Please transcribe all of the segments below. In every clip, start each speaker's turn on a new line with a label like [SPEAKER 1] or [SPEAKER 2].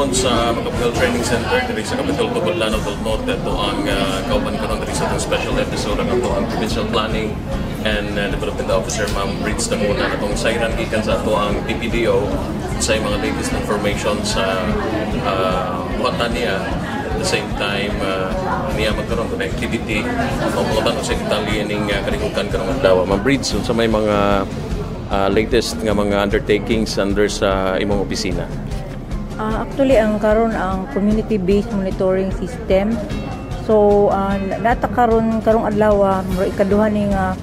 [SPEAKER 1] karon sa Capital Training Center diri sa Capital Tubulan del Norte. Ito ang kauban karon diri sa itong special episode ng ito ang Provincial Planning and Development Officer Ma'am Bridge Tanguna na itong sayran gikan sa ito ang PPDO sa mga latest information sa buhatan niya. At the same time, niya magkaroon ng activity pamutan sa Italy ning kalikukan karong adlaw. Ma'am Bridge, sa may mga latest nga mga undertakings under sa imong opisina?
[SPEAKER 2] Actually, ang karon ang community-based monitoring system. So, nata karong adlaw ikaduha ni nga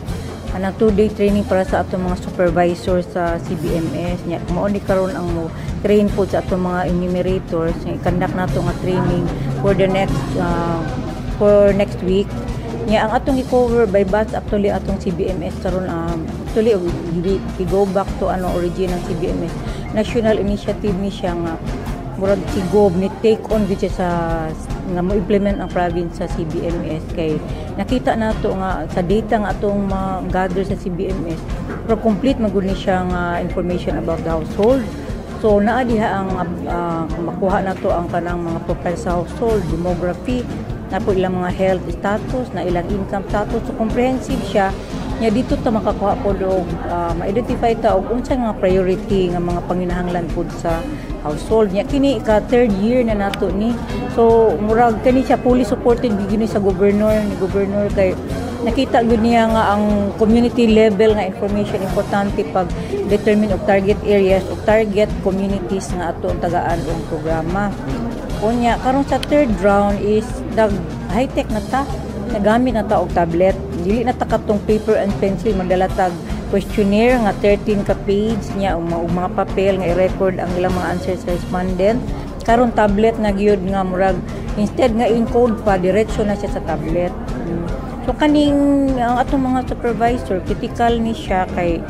[SPEAKER 2] anang 2-day training para sa atong mga supervisor sa CBMS. Nya mao ni karon ang mo train po sa atong mga enumerators nga i-conduct nato nga training for the next week. Nya ang atong i-cover by batch actually atong CBMS karon actually we go back to origin ng CBMS. National initiative ni siya nga murag sigub ni take on gid sa nga mo implement ang province sa CBMS kay nakita nato nga sa data nga atong gather sa CBMS pero complete magud ni siya nga information about the household. So naa diha ang makuha nato ang kanang mga profile sa household, demography, na po ilang mga health status, na ilang income status. So comprehensive siya. Nya dito ta makakuha po og ma-identify ta og unsa nga priority nga mga panginahanglan pud sa household. Nya kini ka third year na nato ni. So murag kani siya fully supported gini sa governor kay nakita gyud niya nga ang community level nga information importante pag determine og target areas og target communities nga ato ang tagaan og programa. Unya karon sa third round is high tech na ta, nagamit na ta og tablet, dili na ta katong paper and pencil, magdala tag questionnaire nga 13 ka page nya og mga papel nga i-record ang ilang mga answers sa respondent. Karon tablet na gyud nga murag instead nga encode pa diretso na siya sa tablet. So kaning ang atong mga supervisor critical ni siya kay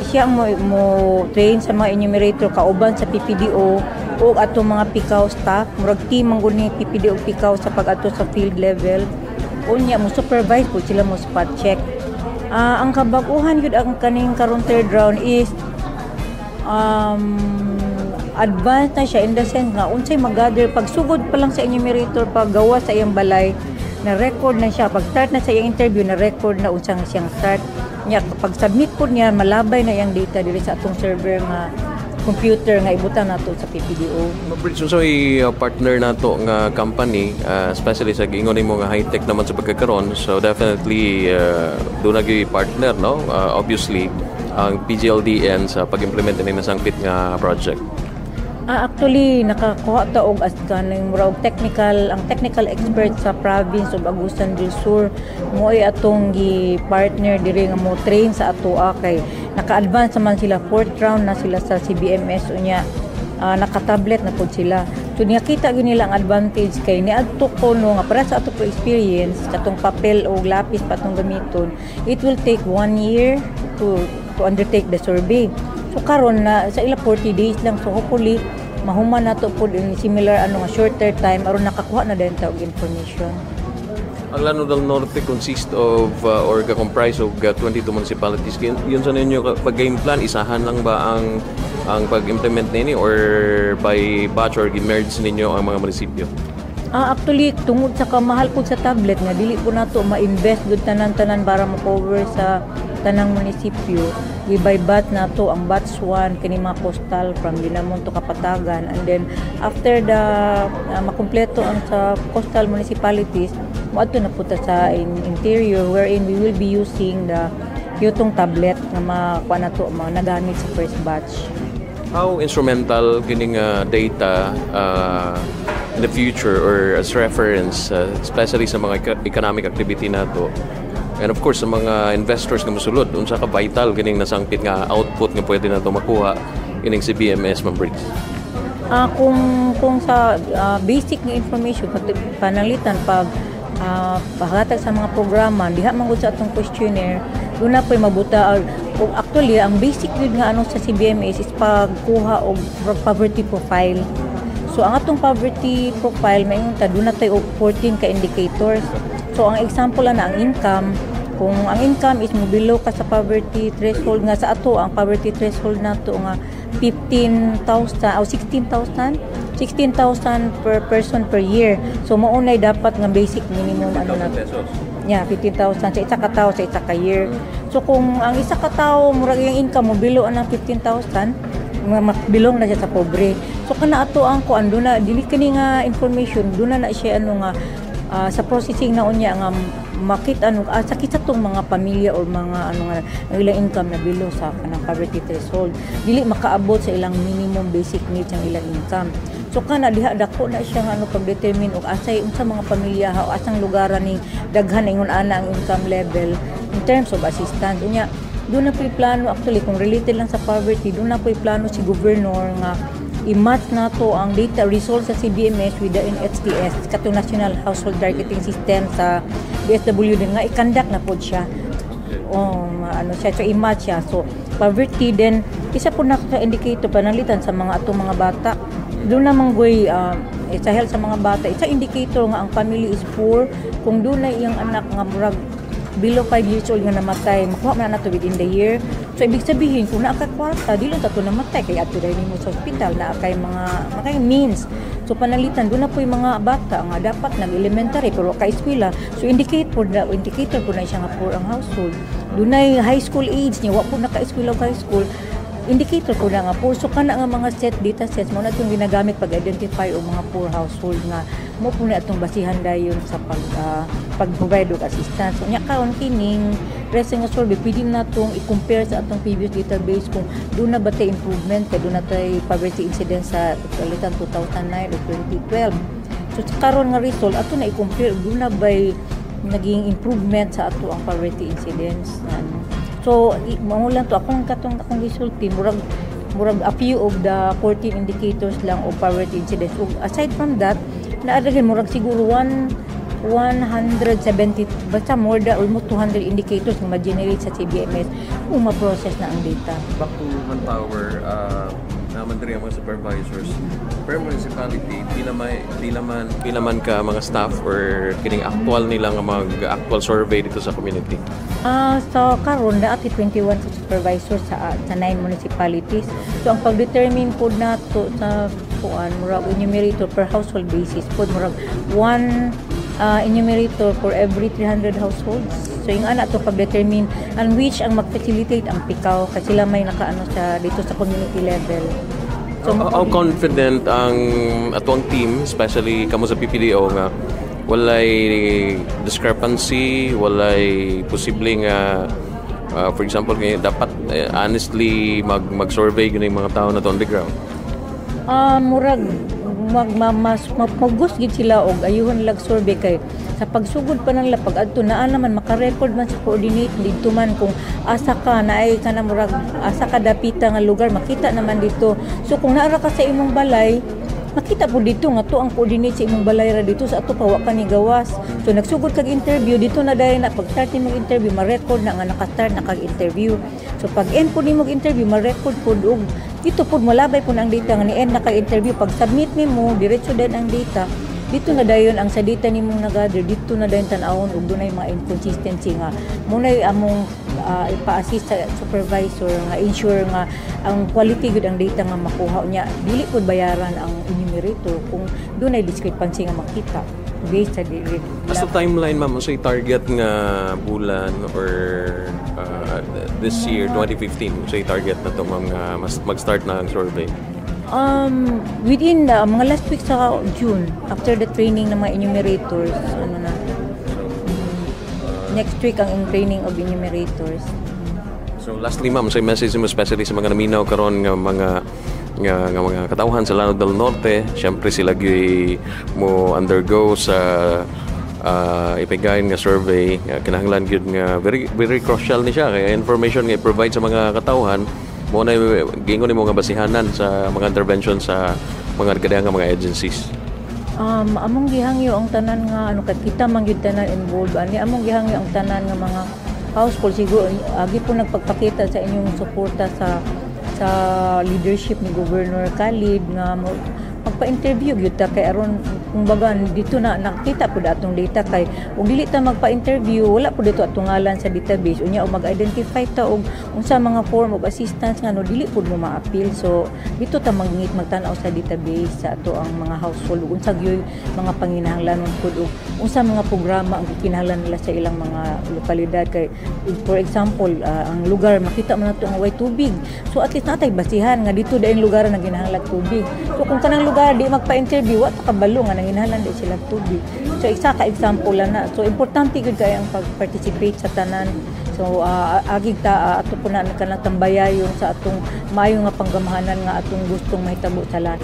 [SPEAKER 2] siya mo train sa mga enumerator kauban sa PPDO o atong mga PICAO staff, murag team ang guni PPDO PICAO sa pag-ato sa field level. Unya mo supervise po sila mo spot check. Ang kabag-uhan yun ang kaning karon third round is advanced na siya in the sense nga unsay mag-gather pagsugod pa lang sa enumerator paggawa sa iyang balay na record na siya pag start na sa iyang interview na record na unsang siyang start niya pag submit po niya malabay na iyang data diri sa atong server nga computer nga ibutan nato sa PPDO.
[SPEAKER 1] So partner nato nga company, especially sa giingon nimo nga high tech naman sa pagkakaron. So definitely do na gyud partner, no? Obviously ang PGLDN sa pag-implement ni nasangpit nga project.
[SPEAKER 2] Actually nakakuha ta og as kaning murag technical expert sa province of Agusan del Sur mo ay atong gi-partner diri nga mo train sa atoa kay naka-advance naman sila, fourth round na sila sa CBMS unya naka-tablet na pud sila. So nakita gyud nila ang advantage kay niadto ko no nga para sa ato po experience katong papel o lapis patong gamiton, it will take 1 year to undertake the survey. So karon na sa ila 40 days lang, so hopefully mahuman nato pud in similar nga shorter time aron nakakuha na din ta og information.
[SPEAKER 1] Ang Lano del Norte consists of or comprise of 22 municipalities. Yun sa ninyo pag game plan isahan lang ba ang pag-implement nini or by batch or merge ninyo ang mga munisipyo?
[SPEAKER 2] Actually tungod sa kamahal pud sa tablet nga dili po nato ma-invest gud tanan-tanan para mo-cover sa tanang munisipyo. By batch nato ang batch 1 kini mga coastal from Linamon to Kapatagan, and then after the makumpleto ang sa coastal municipalities moadto na puta sa interior wherein we will be using the yutong tablet nga makuha nato nagamit sa first batch.
[SPEAKER 1] How instrumental kining data in the future or as reference especially sa mga economic activity nato? And of course, sa mga investors nga mosulod, unsa ka vital kining nasangpit nga output nga pwede nato makuha kining CBMS, Ma'am Bridge?
[SPEAKER 2] Kung sa basic nga information panalitan pag pahatag sa mga programa diha man gud sa atong questionnaire doon na po'y mabuta actually ang basic yun nga sa CBMS is pagkuha og poverty profile. So ang atong poverty profile mayon ta doon na tayo og 14 ka indicators. So ang example na ang income Kung ang income is mo below ka sa poverty threshold nga sa ato, ang poverty threshold nato nga 15,000 o 16,000 per person per year. So maunay dapat nga basic minimum ano na.
[SPEAKER 1] pesos.
[SPEAKER 2] Yeah, 15,000 sa isa ka tao sa isa ka year. So kung ang isa ka tao murag yung income mo below ang 15,000, bilong na siya sa pobre. So kana ato ang kuan do na dili kani nga information do na siya ano nga sa processing na unya nga makita ano sakit sa tong mga pamilya or mga ano nga ang ilang income na below sa kanang poverty threshold dili makaabot sa ilang minimum basic needs ang ilang income. So kana diha dako na siya nga ano pag-determine og asay unsa mga pamilya o asang lugaran ning daghan ingon ana ang income level in terms of assistance. Unya doon na po'y plano actually kung related lang sa poverty, doon na po'y plano si governor nga i-match na to ang data results sa CBMS with the NHTS kato National Household Targeting System sa DSWD nga i-conduct na po siya. Ano siya, so i-match siya. So poverty then isa po na sa indicator panalitan sa mga atong mga bata. Doon namang goy sa health sa mga bata, isa indicator nga ang family is poor kung doon na iyang anak nga murag below 5 years old nga namatay, makuha man na to within the year. So ibig sabihin kung naa ka kwarta, dili ta to namatay kay adto dai nimo sa ospital na kay mga means. So panalitan do na po yung mga bata nga dapat nag-elementary pero ka eskwela. So indicator po na siya nga poor ang household. Dunay high school age niya, wa po naka-eskwela o high school. Indicator po na nga poor. So kana nga mga data sets mo na itong ginagamit pag-identify o mga poor household nga mo po na itong basihan dayon sa pag-provide og assistance. So nya karon kining recent nga survey pwede na itong i-compare sa atong previous database kung doon na ba tayo improvement kay doon na tayo poverty incidence sa kalitan 2009 o 2012. So karon nga result ato na i-compare doon na ba naging improvement sa ato ang poverty incidence. So, mamulan to akong result murag a few of the 14 indicators lang of poverty incidence. Aside from that, naaragin murag siguro 170 basta more than almost 200 indicators na ma-generate sa CBMS kung ma-process na ang data.
[SPEAKER 1] Back to manpower, naman rin ang mga supervisors per municipality, pila man ka mga staff or kining actual nilang mag-actual survey dito sa community?
[SPEAKER 2] So karon na ati 21 supervisors sa 9 municipalities. So ang pag-determine po na to sa murag enumerator per household basis po murag one enumerator for every 300 households. So yung ana to pag-determine and which ang mag-facilitate ang PICAO kasi sila may nakaano sa dito sa community level.
[SPEAKER 1] So how confident ang atong team, especially kamo sa PPDO nga walay discrepancy, walay posibleng for example dapat honestly mag-survey gyud mga tao na to on the ground?
[SPEAKER 2] Murag mag-gust gid sila og ayuhon lag survey kay sa pagsugod pa nang lapag adto naa naman maka-record man sa coordinate dito man kung asa ka naay kana murag asa ka dapita nga lugar makita naman dito. So kung naara ka sa imong balay makita po dito nga to ang coordinate sa imong balay ra dito sa ato pa wa ka ni gawas. So nagsugod kag interview dito na dayon na pag start nimong interview ma-record na nga naka-start na kag interview. So pag end po nimong interview ma-record po og dito po malabay po ang data nga ni end na kag interview pag submit nimo diretso din ang data. Dito na dayon ang sa data nimong nagather dito na dayon tan-awon ug dunay mga inconsistency nga munay among ipa-assist sa supervisor nga ensure nga ang quality gud ang data nga makuha niya dili pud bayaran ang enumerator kung dunay discrepancy nga makita based sa
[SPEAKER 1] as a timeline ma'am say target nga bulan or this year 2015 say target na to ma'am nga mag-start na ang survey.
[SPEAKER 2] Within mga last week sa June, after the training ng mga enumerators, next week ang training of enumerators.
[SPEAKER 1] So lastly ma'am, say message mo especially sa mga naminaw karon nga mga katawhan sa Lanao del Norte, syempre sila mo undergo sa ipigayon nga survey, kinahanglan gyud nga very crucial ni siya kay information nga i-provide sa mga katawhan mo na gingon nimo nga basihanan sa mga intervention sa mga kadang mga agencies.
[SPEAKER 2] Among gihangyo ang tanan nga kita man gyud tanan involved ani among gihangyo ang tanan nga mga household siguro agi po nagpagpakita sa inyong suporta sa leadership ni Governor Khalid nga magpa-interview gyud ta kay aron kung baga dito na nakita po datong data kay ug dili ta magpa-interview wala po dito atong ngalan sa database unya og mag-identify ta og unsa mga form of assistance nga no dili pud mo ma-appeal. So dito ta mangingit magtan-aw sa database sa ato ang mga household ug unsa gyoy mga panginahanglanon pud ug unsa mga programa ang kinahanglan nila sa ilang mga lokalidad kay for example ang lugar makita man nato ang way tubig. So at least natay basihan nga dito daing lugar na ginahanglan tubig. So kung kanang lugar di magpa-interview wa ta kabalo nga nanginahanglan di sila tubig. So isa ka example lang na. So importante gud kay ang pag-participate sa tanan. So agig ta ato po na kanang tambayayon sa atong maayo nga panggamahanan nga atong gustong mahitabo sa lahat.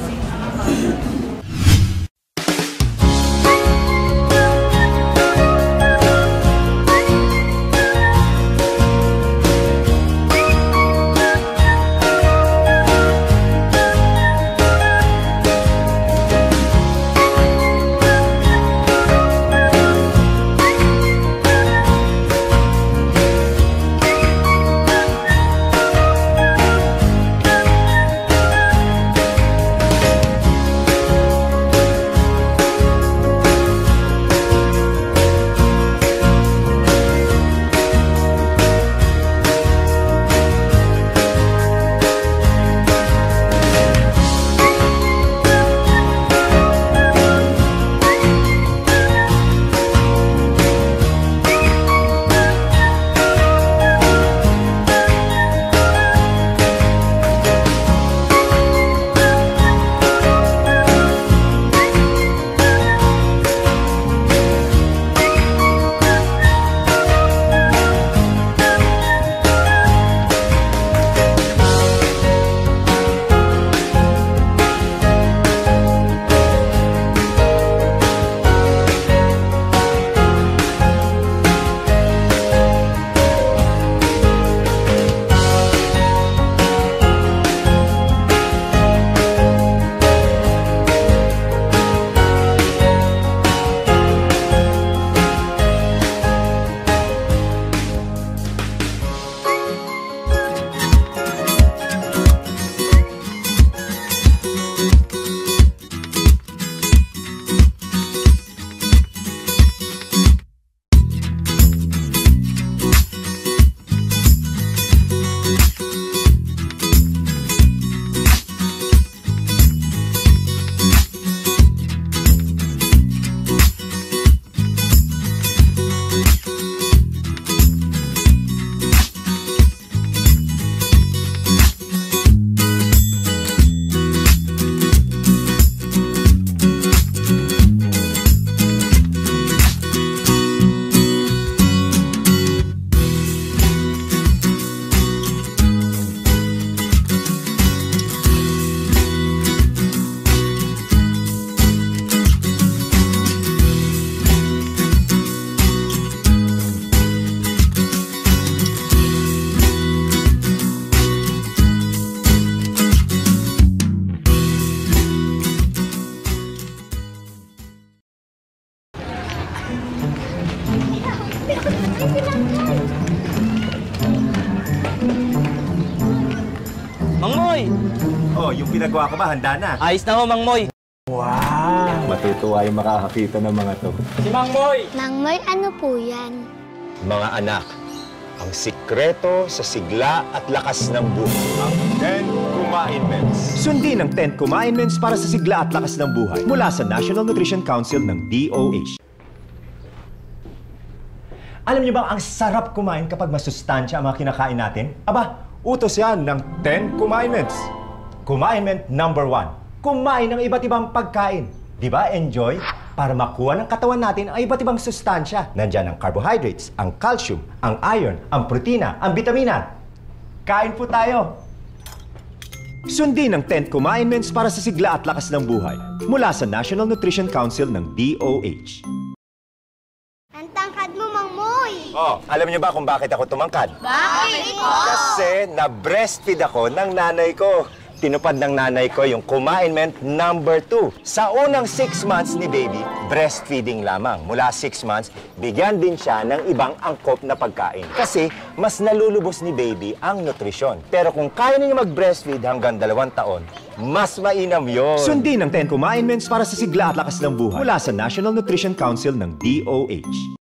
[SPEAKER 3] Mang Moy!
[SPEAKER 4] Oh, yung pinagawa ko ba, handa na?
[SPEAKER 3] Ayos na ho, Mang Moy.
[SPEAKER 4] Wow! Matutuwa yung makakakita ng mga to.
[SPEAKER 3] Si Mang Moy!
[SPEAKER 5] Mang Moy, ano po yan?
[SPEAKER 6] Mga anak, ang sikreto sa sigla at lakas ng buhay. Ang 10 Commandments.
[SPEAKER 4] Sundin ang 10 Commandments para sa sigla at lakas ng buhay mula sa National Nutrition Council ng DOH. Alam niyo ba ang sarap kumain kapag masustansya ang mga kinakain natin? Aba, utos yan ng 10 Commandments. Commandment number 1. Kumain ng iba't ibang pagkain. Di ba, enjoy? Para makuha ng katawan natin ang iba't ibang sustansya. Nandyan ang carbohydrates, ang calcium, ang iron, ang protina, ang vitamina. Kain po tayo! Sundin ang 10 Commandments para sa sigla at lakas ng buhay mula sa National Nutrition Council ng DOH.
[SPEAKER 5] Ang tangkad mo, Mang Moy!
[SPEAKER 6] Oh, alam niyo ba kung bakit ako tumangkad?
[SPEAKER 5] Bakit po?
[SPEAKER 6] Kasi na-breastfeed ako ng nanay ko. tinupad ng nanay ko yung Kumainment number 2. Sa unang 6 months ni baby, breastfeeding lamang. Mula 6 months, bigyan din siya ng ibang angkop na pagkain. Kasi mas nalulubos ni baby ang nutrisyon. Pero kung kaya niya mag-breastfeed hanggang 2 taon, mas mainam yon.
[SPEAKER 4] Sundin ang 10 Kumainments para sa sigla at lakas ng buhay mula sa National Nutrition Council ng DOH.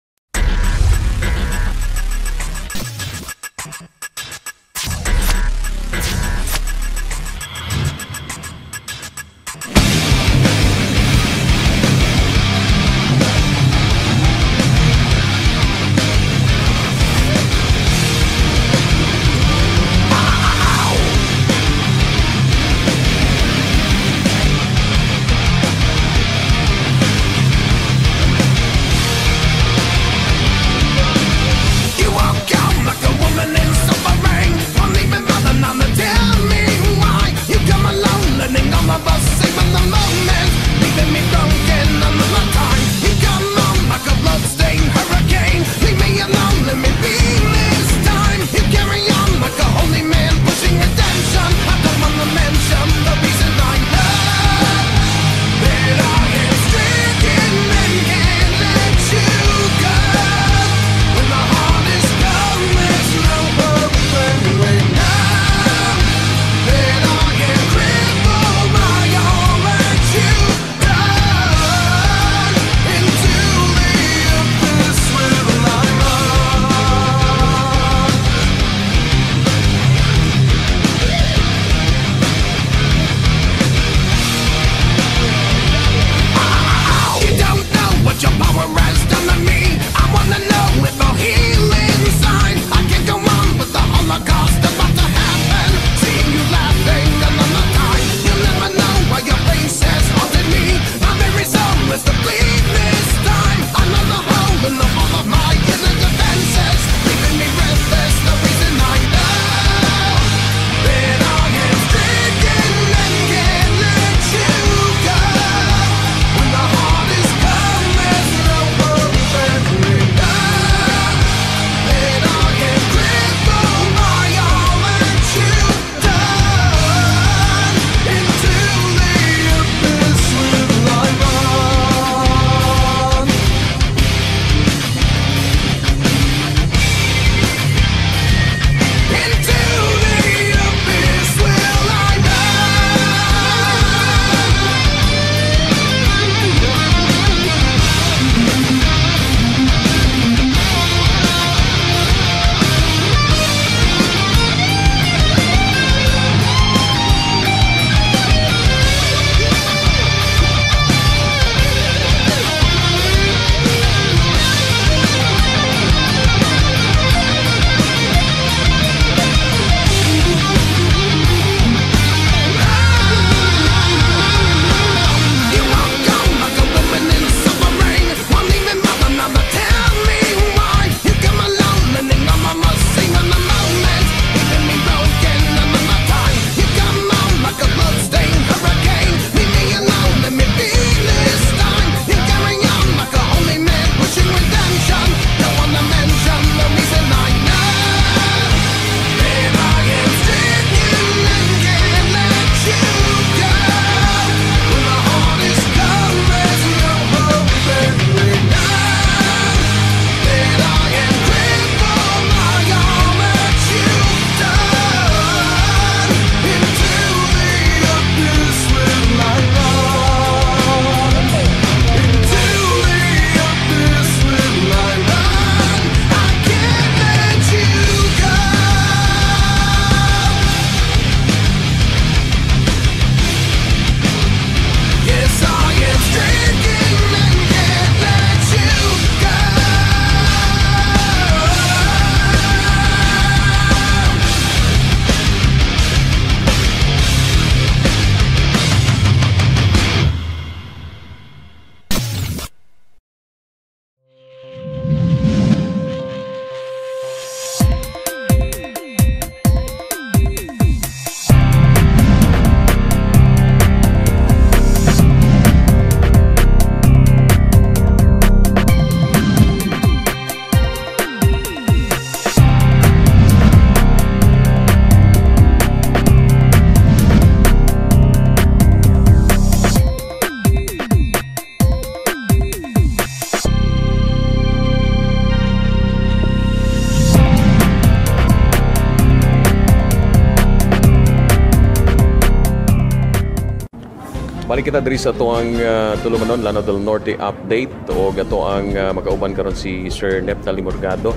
[SPEAKER 1] Balik kita diri sa ato ang tulumanon Lanao del Norte update o ato ang makauban karon si Sir Neptali Morgado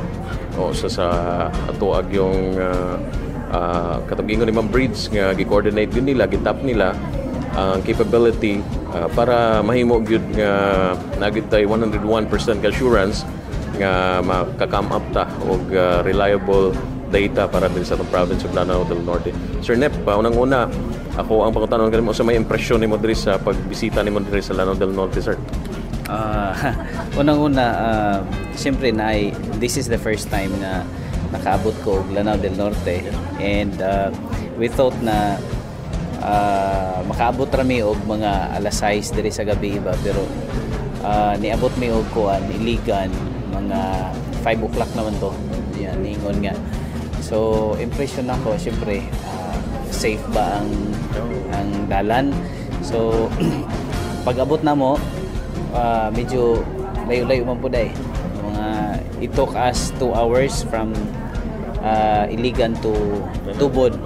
[SPEAKER 1] o sa ato ag yung katagingon ni Ma'am Breeds nga gi-coordinate yun nila, gitap nila ang capability para mahimo gyud nga nagitay 101% assurance nga maka-come up ta og reliable data para din sa atong province of Lanao del Norte. Sir Nep, unang-una ako ang pangutanon kanimo sa may impresyon nimo diri sa pagbisita nimo diri sa Lanao del Norte, sir.
[SPEAKER 7] Unang-una, siyempre this is the first time na nakaabot ko og Lanao del Norte, and we thought na makaabot rami og mga alas 6 diri sa gabi iba, pero niabot mi og kuan iligan mga 5 o'clock naman to. Yan, ningon nga. So impression ako, siyempre safe ba ang dalan. So pag-abot na mo, medyo layo-layo man po dahil. It took us 2 hours from Iligan to Tubod.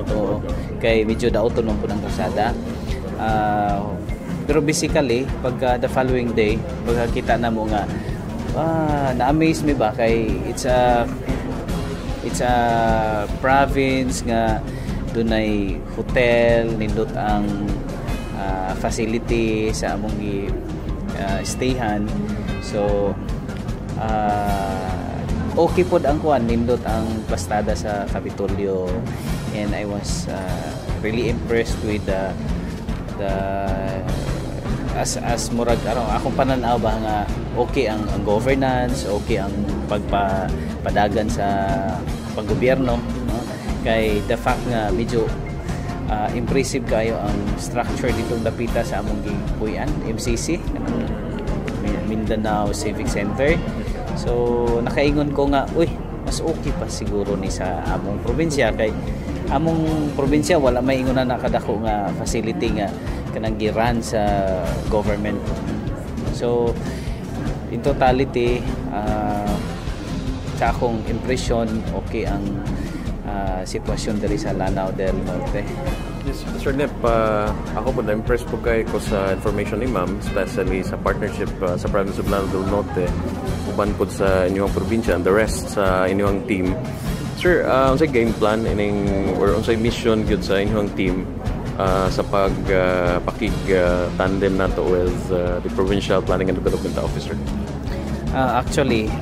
[SPEAKER 7] Kay medyo daoton man po ng kalsada. Pero basically, pag the following day, pagkakita na mo nga, na-amaze me ba kay it's a province nga dunay hotel, nindot ang facility sa among stayhan. So okay pod ang kuan, nindot ang plastada sa Kapitolyo, and I was really impressed with the as murag akong pananaw ba nga okay ang governance, okay ang pagpadagan sa panggobyerno, no? Kay the fact nga medyo impressive kayo ang structure ditong dapita sa among gipuy-an MCC, Mindanao Civic Center. So nakaingon ko nga, mas okay pa siguro ni sa among probinsya, kay among probinsya wala may ingon na nakadako nga facility nga kanang giran sa government. So in totality, sa akong impression, okay ang sitwasyon diri sa Lanao del Norte.
[SPEAKER 1] Yes, Sir Nep, ako po na-impress po kayo ko sa information ni Ma'am, especially sa partnership sa province of Lanao del Norte, uban po sa inyong probinsya and the rest sa inyong team. Sir, unsay game plan or unsay mission gyud sa inyong team sa pakig-tandem nato with the Provincial Planning and Development Officer?
[SPEAKER 7] Actually,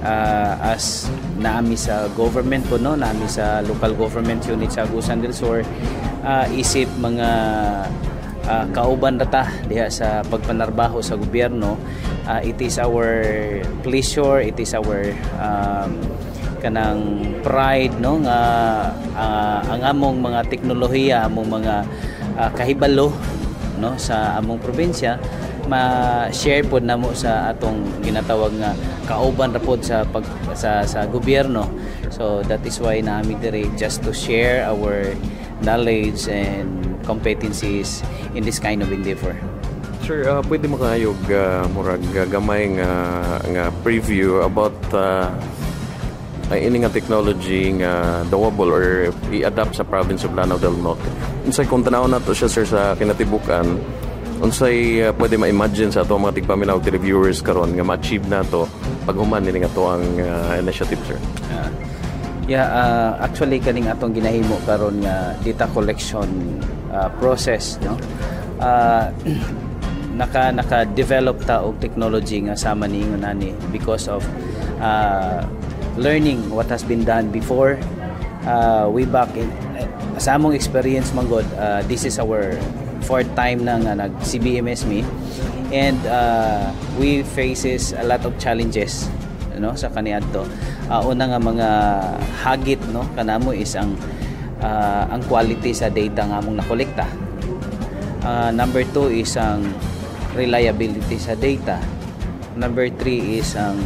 [SPEAKER 7] as naami sa government po, no, naami sa local government unit sa Agusan del Sur, isip mga kauban rata diha sa pagpanarbaho sa gobyerno, it is our pleasure, it is our kanang pride, no, nga ang among mga teknolohiya, among mga kahibalo, no, sa among probinsya ma-share pod namo sa atong ginatawag nga kauban ra pod sa gobyerno. So that is why naami diri, just to share our knowledge and competencies in this kind of endeavor.
[SPEAKER 1] Sir, pwede mo kayog murag gamay nga preview about ini nga technology nga dawable or i-adapt sa province of Lanao del Norte. Unsay kung tanaw nato siya, sir, sa kinatibukan, unsay pwede ma-imagine sa ato mga tigpaminaw televiewers karon nga ma-achieve nato pag human nini nga to ang initiative, sir?
[SPEAKER 7] Actually kaning atong ginahimo karon nga data collection process, no, naka-develop ta og technology nga sama niingon ani because of learning what has been done before, way back in sa among experience manggod. This is our 4th time na nga nag CBMS me, and we faces a lot of challenges, no, sa kaniadto. Una nga mga hagit, no, kanamo is ang quality sa data nga among nakolekta. Number 2 is ang reliability sa data. Number 3 is ang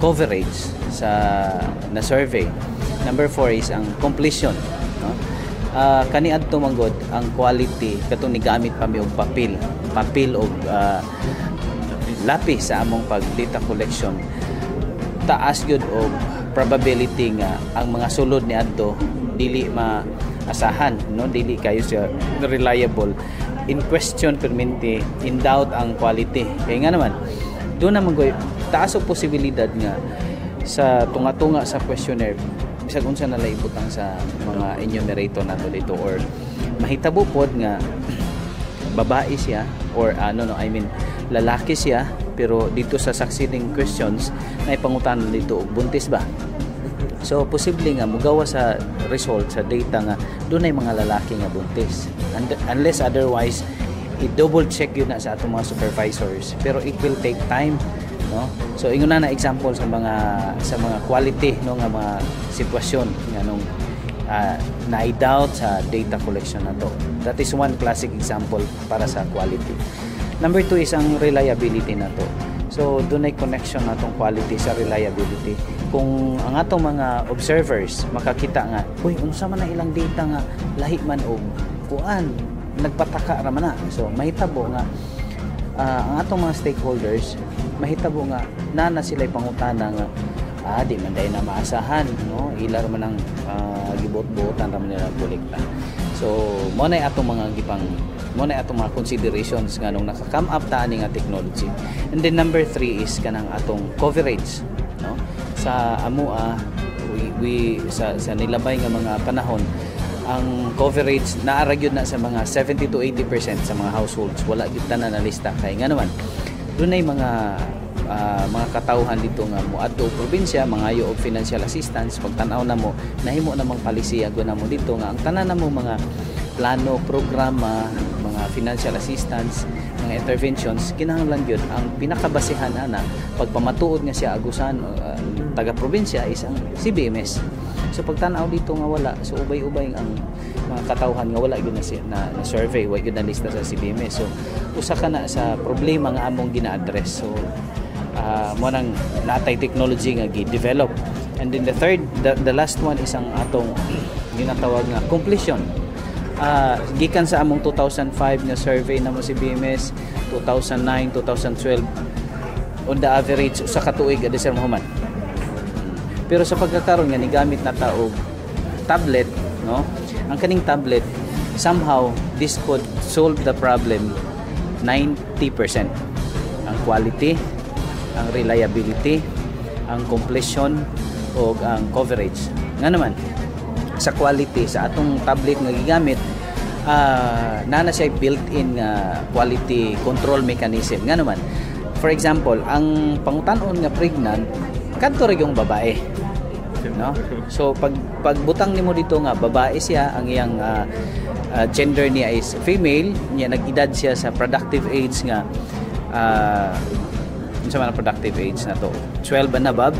[SPEAKER 7] coverage sa na survey. Number 4 is ang completion, no? Kaniadto manggod ang quality katong nigamit pa mi og papel og lapis sa among pag data collection. Taas gyud og probability nga ang mga sulod ni adto dili maasahan, no, dili kayo siya reliable. in question permente, in doubt ang quality. Kaya nga naman, doon naman ko, taas o posibilidad nga sa tunga-tunga sa questionnaire, bisag unsa na laibutang sa mga enumerator nato dito, or mahitabo pod nga babae siya, or lalaki siya, pero dito sa succeeding questions na ipangutanan dito buntis ba. So posible nga mugawa sa result sa data nga doon ay mga lalaki nga buntis, unless otherwise i-double check yun na sa atong mga supervisors, pero it will take time, no? So ingon na example sa mga quality no nga mga sitwasyon nga nung na-doubt sa data collection na to. That is one classic example para sa quality. Number 2 is ang reliability na to. So doon ay connection na tong quality sa reliability. Kung ang atong mga observers makakita nga, uy, unsa man na ilang data nga lahi man og kuan, nagpataka ra man na. So mahitabo nga ang atong mga stakeholders mahitabo nga na sila pangutana nga di man day na maasahan, no? Ilar man ang gibot-botan ra man nila kolekta. So mo na atong mga mga considerations nga nung naka-come up ta ani nga technology. And then number 3 is kanang atong coverage, no? Sa amua we sa nilabay nga mga panahon, ang coverage naara gyud na sa mga 70 to 80% sa mga households. Wala gyud tanan na lista kay nga naman dunay mga katawhan dito nga moadto og probinsya, mangayo og financial assistance. Pagtan-aw na mo, nahimo namang palisiya na mo dito nga ang tanan na mo mga plano, programa, mga financial assistance, mga interventions, kinahanglan gyud ang pinakabasihan ana pagpamatuod nga siya agusan taga probinsya is ang CBMS. So pagtan-aw dito nga wala, so ubay-ubay ang mga katawhan nga wala gyud na survey, wala gyud na lista sa CBMS. So usa ka na sa problema nga among gina-address. So mo nang natay technology nga gi-develop. And then the last one is ang atong ginatawag nga completion. Gikan sa among 2005 nga survey na mo si BMS, 2009, 2012, on the average usa ka tuig adi sir Muhammad. Pero sa pagkakaroon nga ni gamit na taog tablet, no? Ang kaning tablet somehow this could solve the problem 90%. Ang quality, ang reliability, ang completion o ang coverage. Nga naman sa quality sa atong tablet nga gigamit, na siya built-in quality control mechanism. Nga naman, for example, ang pangutan-on nga pregnant kadto ra yung babae, no? So pagbutang nimo dito nga babae siya, ang iyang gender niya is female, niya nag-edad siya sa productive age nga unsa man ang productive age na to 12 and above,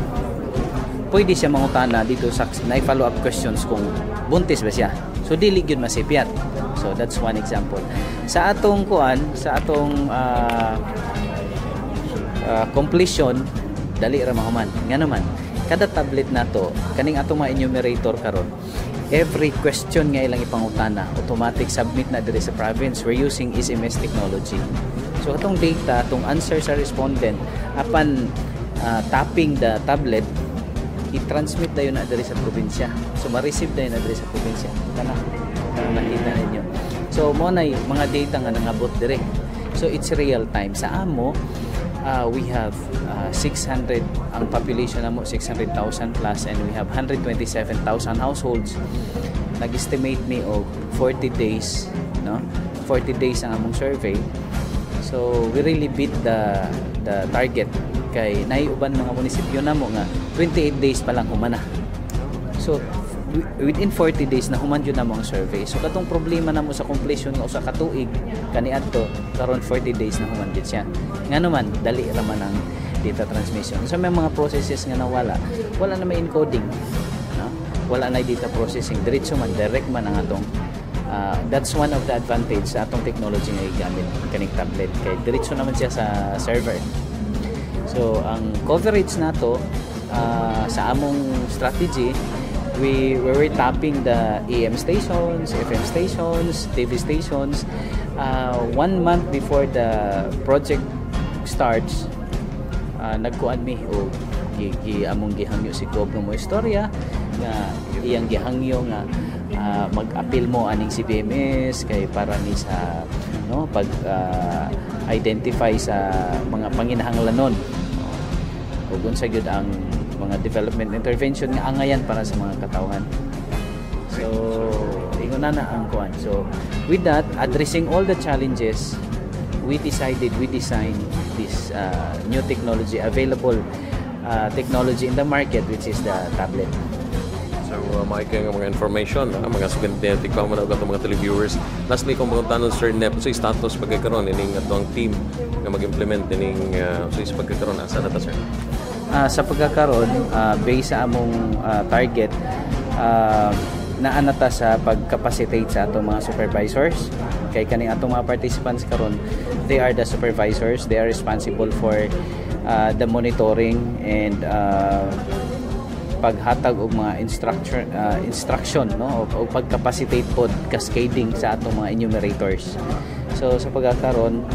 [SPEAKER 7] pwede siya mangutana dito sa na-follow up questions kung buntis ba siya. So dili gyud masipyat. So that's one example. Sa atong completion dali ra mahuman. Nga naman kada tablet nato kaning atong mga enumerator karon, every question nga ilang ipangutana automatic submit na diri sa province. We're using SMS technology. So atong data, atong answer sa respondent apan tapping the tablet, i-transmit dayon na diri sa probinsya. So ma-receive dayon na diri sa probinsya. Kana nakita ninyo. So mo na mga data nga nangabot diri. So it's real time. Sa amo we have 600 ang population namo 600,000 plus, and we have 127,000 households. Nag-estimate me og 40 days, no? 40 days ang among survey. So we really beat the target kay naiuban mga munisipyo namo nga 28 days pa lang humana. So within 40 days na human yun namo ang survey. So katong problema namo sa completion nga usa ka tuig kaniadto karon 40 days na human jud siya. Nga naman dali ra man ang data transmission. So may mga processes nga nawala, wala na may encoding, no? Wala na data processing, diretso man, direct man ang atong that's one of the advantage sa atong technology nga igamit kaning tablet kay diretso naman siya sa server. So ang coverage nato sa among strategy, we were tapping the AM stations, FM stations, TV stations 1 month before the project starts. Nagkuan mi o among gihangyo si Gob mo istorya nga iyang gihangyo nga mag-appeal mo aning CBMS kay para ni sa no, pag identify sa mga panginahanglanon ug unsa gyud ang mga development intervention nga angayan para sa mga katawhan. So ingon na ang kuan. So with that, addressing all the challenges, we designed this new technology, available technology in the market, which is the tablet.
[SPEAKER 1] So, maikay nga mga information, mga student ikaw man og mga televiewers. Lastly, kung mga tanon Sir Nep, sa status pagkakaroon ining atong team nga mag-implement ining sa pagkakaroon asa na ta, sir?
[SPEAKER 7] Sa pagkakaroon, based sa among target, naanata sa pag-capacitate sa atong mga supervisors. Kay kaning atong mga participants karon, they are the supervisors. They are responsible for the monitoring and paghatag og mga instruction, no, o pag-capacitate pod cascading sa atong mga enumerators. So sa pagkakaroon,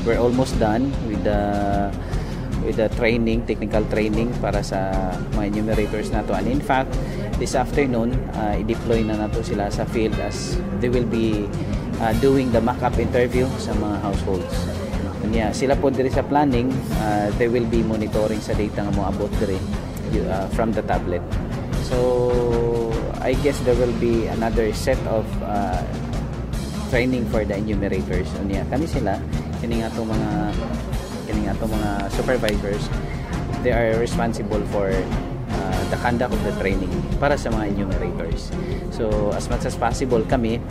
[SPEAKER 7] we're almost done with the training, technical training para sa mga enumerators nato. And in fact, this afternoon, i-deploy na nato sila sa field as they will be doing the mock-up interview sa mga households. Kanya sila po diri sa planning, they will be monitoring sa data nga mo abot diri from the tablet. So I guess there will be another set of training for the enumerators. Kanya kani sila kining atong mga supervisors, they are responsible for the conduct of the training para sa mga enumerators. So as much as possible kami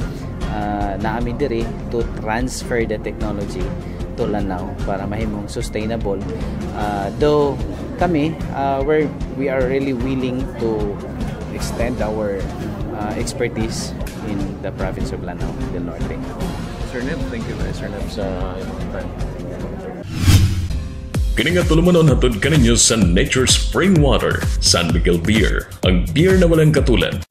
[SPEAKER 7] naami diri to transfer the technology to Lanao para mahimong sustainable. Though kami, we are really willing to extend our expertise in the province of Lanao del Norte.
[SPEAKER 1] Sir Nep, thank you Sir Nep sa time.
[SPEAKER 8] Kini nga tulumanon hatod kaninyo sa Nature Spring Water, San Miguel Beer, ang beer na walang katulad.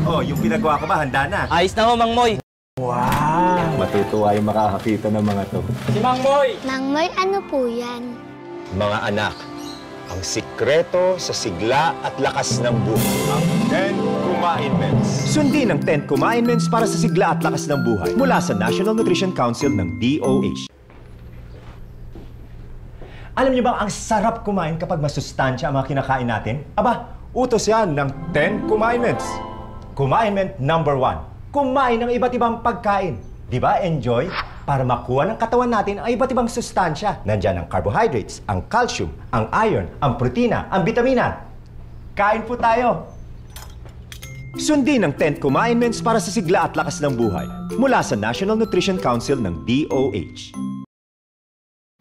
[SPEAKER 4] Oh, yung pinagawa ko ba, handa na?
[SPEAKER 3] Ayos na ho, Mang Moy.
[SPEAKER 4] Wow! Matutuwa yung makakakita ng mga to.
[SPEAKER 3] Si Mang Moy!
[SPEAKER 5] Mang Moy, ano po yan?
[SPEAKER 6] Mga anak, ang sikreto sa sigla at lakas ng buhay. Ang 10 Commandments.
[SPEAKER 4] Sundin ang 10 Commandments para sa sigla at lakas ng buhay mula sa National Nutrition Council ng DOH. Alam niyo ba ang sarap kumain kapag masustansya ang mga kinakain natin? Aba, utos yan ng 10 Commandments. Commandment number 1. Kumain ng iba't ibang pagkain. Di ba, enjoy? Para makuha ng katawan natin ang iba't ibang sustansya. Nandyan ang carbohydrates, ang calcium, ang iron, ang protina, ang vitamina. Kain po tayo! Sundin ang 10 Commandments para sa sigla at lakas ng buhay mula sa National Nutrition Council ng DOH.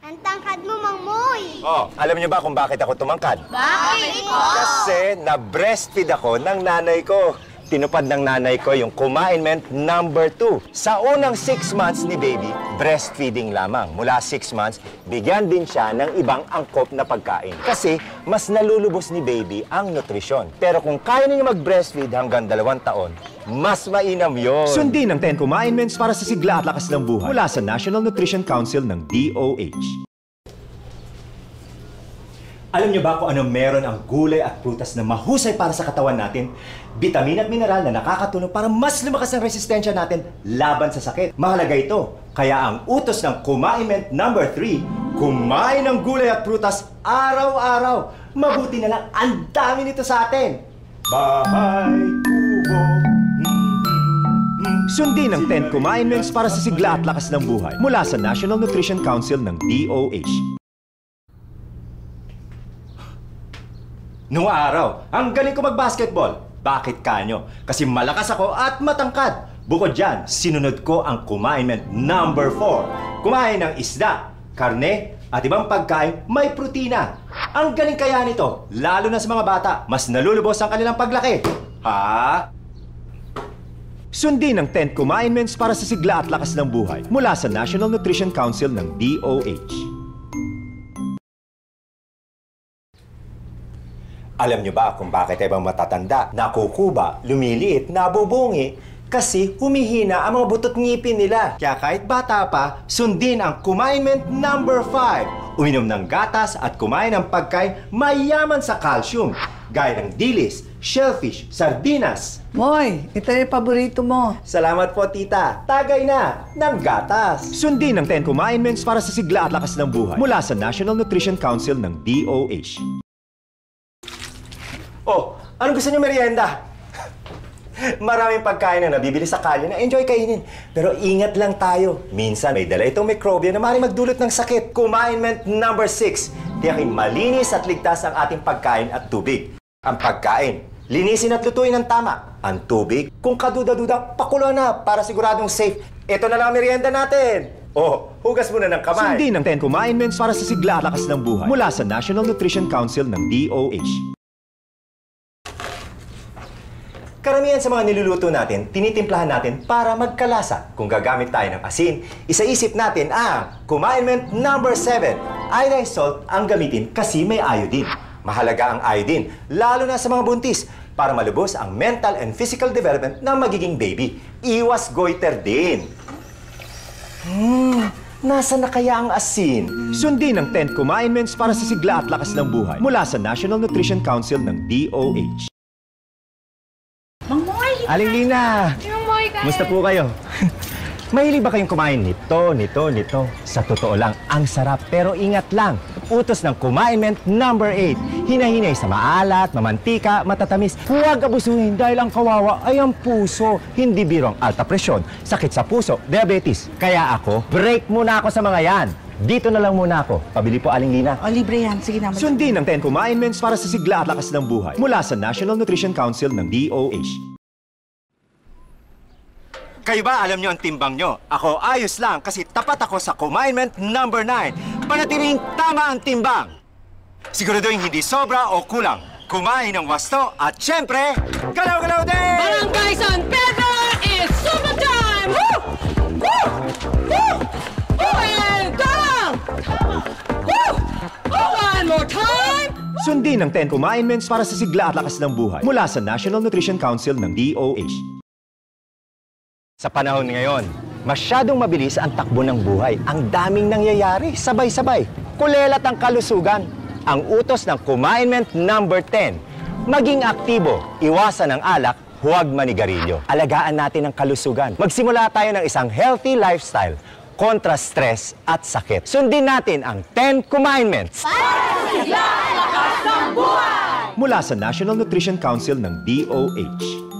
[SPEAKER 5] Ang tangkad mo, Mang Moy!
[SPEAKER 6] Oh, alam niyo ba kung bakit ako tumangkad?
[SPEAKER 5] Bakit po?
[SPEAKER 6] Kasi na-breastfeed ako ng nanay ko. Tinupad ng nanay ko yung Commandment number 2. Sa unang 6 months ni baby, breastfeeding lamang. Mula 6 months, bigyan din siya ng ibang angkop na pagkain. Kasi mas nalulubos ni baby ang nutrisyon. Pero kung kaya niyo mag-breastfeed hanggang 2 taon, mas mainam yon.
[SPEAKER 4] Sundin ang 10 Commandments para sa sigla at lakas ng buhay mula sa National Nutrition Council ng DOH. Alam niyo ba kung ano meron ang gulay at prutas na mahusay para sa katawan natin? Bitamin at mineral na nakakatulong para mas lumakas ang resistensya natin laban sa sakit. Mahalaga ito. Kaya ang utos ng Commandment number 3, kumain ng gulay at prutas araw-araw. Mabuti na lang, ang dami nito sa atin. Bahay, kubo. Sundin ang 10 Commandments para sa sigla at lakas ng buhay mula sa National Nutrition Council ng DOH. Noong araw, ang galing ko mag-basketball. Bakit kanyo? Kasi malakas ako at matangkad. Bukod dyan, sinunod ko ang Commandment number 4. Kumain ng isda, karne, at ibang pagkain may protina. Ang galing kaya nito, lalo na sa mga bata, mas nalulubos ang kanilang paglaki. Ha? Sundin ang 10 Commandments para sa sigla at lakas ng buhay mula sa National Nutrition Council ng DOH. Alam niyo ba kung bakit ibang matatanda, nakukuba, lumiliit, nabubungi? Kasi humihina ang mga butot ngipin nila. Kaya kahit bata pa, sundin ang Commandment number 5. Uminom ng gatas at kumain ng pagkain mayaman sa calcium. Gaya ng dilis, shellfish, sardinas.
[SPEAKER 9] Moy, ito yung paborito mo.
[SPEAKER 4] Salamat po, tita. Tagay na ng gatas. Sundin ang 10 Commandments para sa sigla at lakas ng buhay mula sa National Nutrition Council ng DOH. Oh, ano gusto niyo merienda? Maraming pagkain na nabibili sa kalye na enjoy kainin. Pero ingat lang tayo. Minsan may dala itong mikrobyo na maaaring magdulot ng sakit. Commandment number 6. Tiyakin malinis at ligtas ang ating pagkain at tubig. Ang pagkain, linisin at lutuin ng tama. Ang tubig, kung kaduda-duda, pakulo na para siguradong safe. Ito na lang ang merienda natin. Oh, hugas muna ng kamay. Sundin ang 10 Commandments para sa sigla at lakas ng buhay mula sa National Nutrition Council ng DOH. Karamihan sa mga niluluto natin, tinitimplahan natin para magkalasa. Kung gagamit tayo ng asin, isaisip natin ang Commandment number 7. Iodine salt ang gamitin kasi may iodine. Mahalaga ang iodine, lalo na sa mga buntis, para malubos ang mental and physical development ng magiging baby. Iwas goiter din. Nasaan na kaya ang asin? Sundin ang 10 Commandments para sa sigla at lakas ng buhay mula sa National Nutrition Council ng DOH.
[SPEAKER 2] Mang Moy!
[SPEAKER 4] Aling Lina!
[SPEAKER 5] Mang Moy,
[SPEAKER 4] Musta po kayo? Mahilig ba kayong kumain nito? Sa totoo lang, ang sarap. Pero ingat lang, utos ng Commandment number 8. Hinahinay sa maalat, mamantika, matatamis. Huwag abusuhin dahil ang kawawa ay ang puso. Hindi birong alta presyon, sakit sa puso, diabetes. Kaya ako, break muna ako sa mga yan. Dito na lang muna ako. Pabili po, Aling Lina.
[SPEAKER 9] O, libre yan. Sige naman.
[SPEAKER 4] Sundin ang 10 Commandments para sa sigla at lakas ng buhay mula sa National Nutrition Council ng DOH. Kayo ba alam nyo ang timbang nyo? Ako ayos lang kasi tapat ako sa Commandment number 9. Panatiling tama ang timbang. Siguraduhin hindi sobra o kulang. Kumain ng wasto at syempre, galaw-galaw din!
[SPEAKER 10] Barangay San Pedro is super time! Woo! Woo! Woo! And down! Woo! Oh, one more time!
[SPEAKER 4] Sundin ang 10 Kumain-ments para sa sigla at lakas ng buhay mula sa National Nutrition Council ng DOH.
[SPEAKER 6] Sa panahon ngayon, masyadong mabilis ang takbo ng buhay. Ang daming nangyayari, sabay-sabay. Kulelat ang kalusugan. Ang utos ng Kumain-ment number 10. Maging aktibo, iwasan ang alak, huwag manigarilyo. Alagaan natin ang kalusugan. Magsimula tayo ng isang healthy lifestyle kontra stress at sakit. Sundin natin ang 10 Kumain-ments.
[SPEAKER 4] Mula sa National Nutrition Council ng DOH.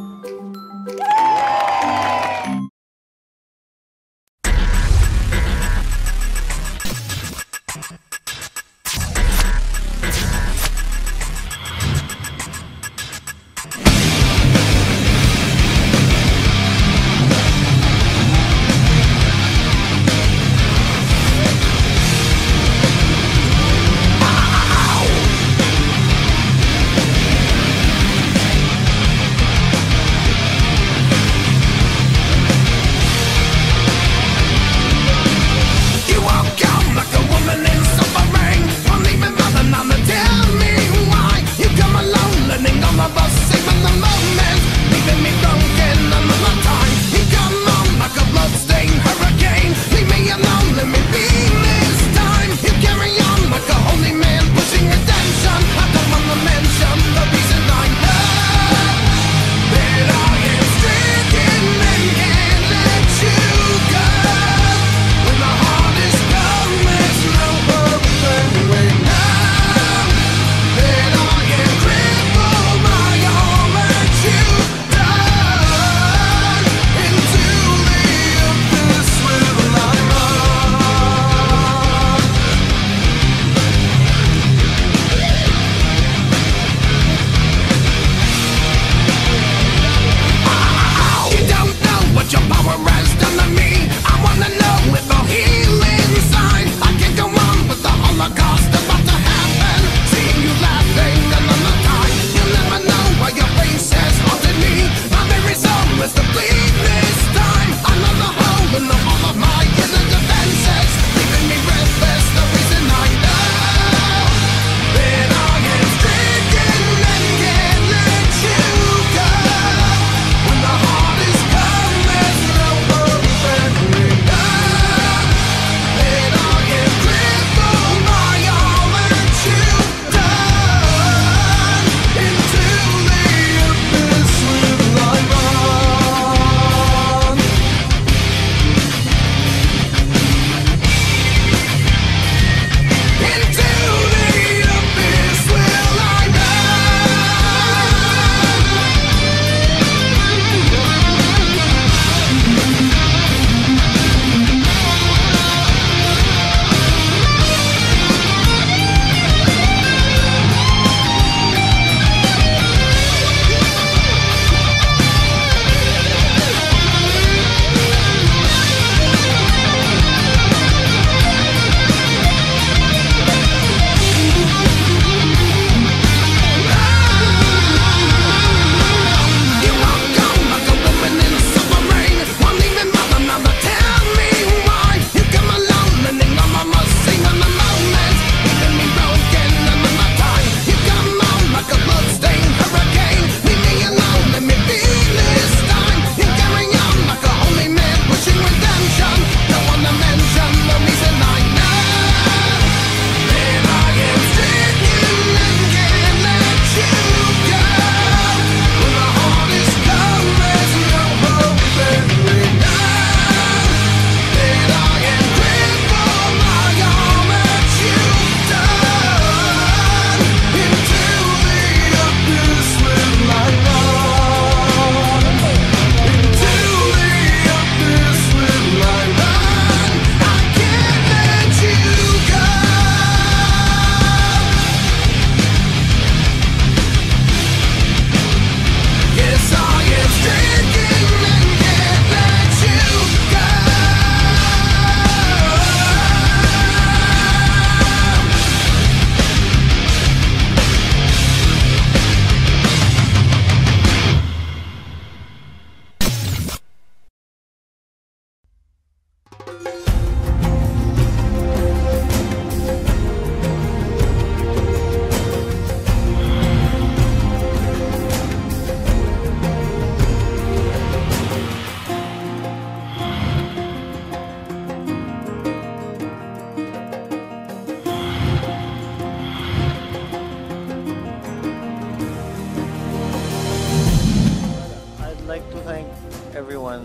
[SPEAKER 11] thank everyone,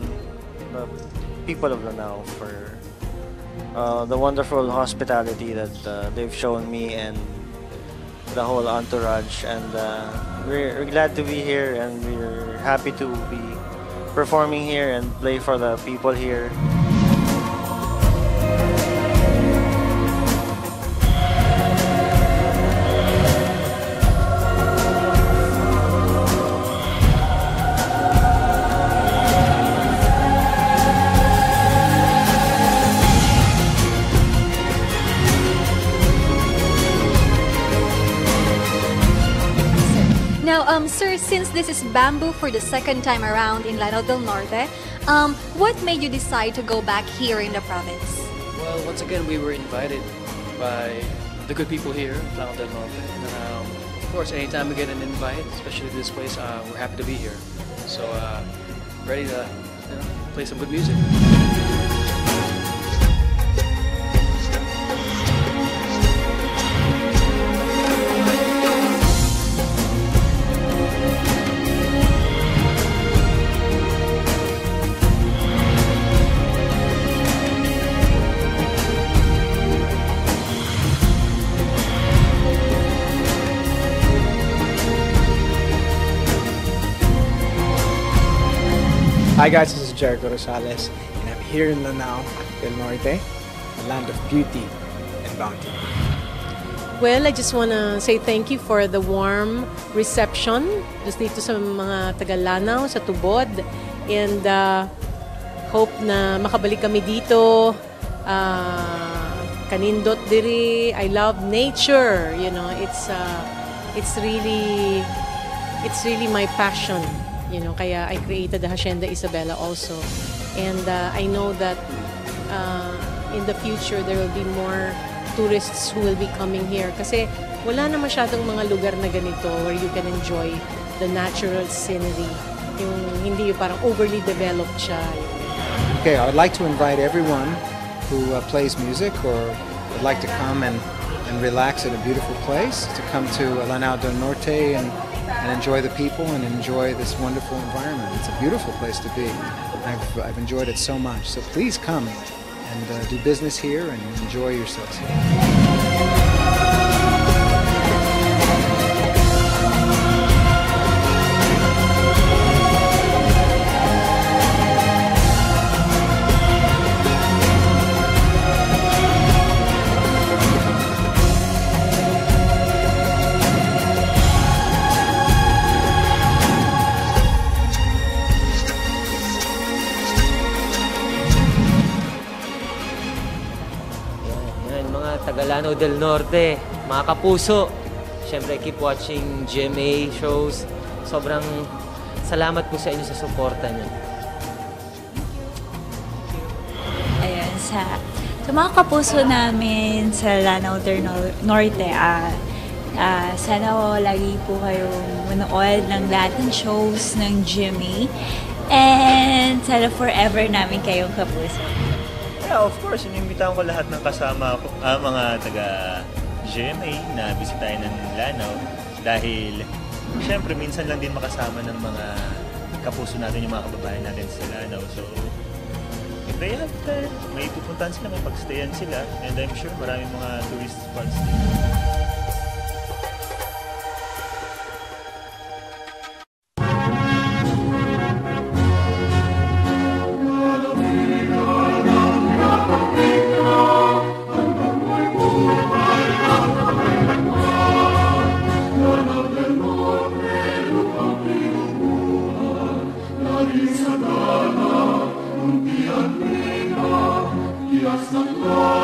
[SPEAKER 11] the people of Lanao, for the wonderful hospitality that they've shown me and the whole entourage. And we're glad to be here, and we're happy to be performing here and play for the people here.
[SPEAKER 12] Now, sir, since this is Bamboo for the second time around in Lanao del Norte, what made you decide to go back here in the province?
[SPEAKER 13] Well, once again, we were invited by the good people here in Lanao del Norte. And, of course, anytime we get an invite, especially this place, we're happy to be here. So, ready to play some good music.
[SPEAKER 14] Hi guys, this is Jericho Rosales, and I'm here in Lanao del Norte, the land of beauty and bounty.
[SPEAKER 15] Well, I just want to say thank you for the warm reception just dito sa mga taga-Lanao, sa Tubod, and hope na makabalik kami dito. Kanindot diri. I love nature, you know. It's really my passion. You know, kaya I created the Hacienda Isabela also. And I know that in the future, there will be more tourists who will be coming here. Kasi wala na masyadong mga lugar na ganito where you can enjoy the natural scenery. Yung hindi yung parang overly developed siya.
[SPEAKER 14] Okay, I would like to invite everyone who plays music or would like to come and relax at a beautiful place to come to Lanao del Norte and enjoy the people and enjoy this wonderful environment. It's a beautiful place to be. I've enjoyed it so much. So please come and do business here and enjoy yourselves here.
[SPEAKER 16] Lanao del Norte, mga kapuso. Siyempre, keep watching GMA shows. Sobrang salamat po sa inyo sa suporta niyo.
[SPEAKER 17] Ayan, sa mga kapuso namin sa Lanao del Norte, sana lagi po kayong manood ng lahat ng shows ng GMA. And sana forever namin kayong kapuso.
[SPEAKER 6] Yeah, of course, inimbitahan ko lahat ng kasama ko, mga taga-GMA na bisitahin ng Lanao dahil syempre minsan lang din makasama ng mga kapuso natin, yung mga kababayan natin sa Lanao. So, if they have time, may pupuntahan sila, may pagstayan sila, and I'm sure maraming mga tourist spots dito.
[SPEAKER 10] Yes, the Lord.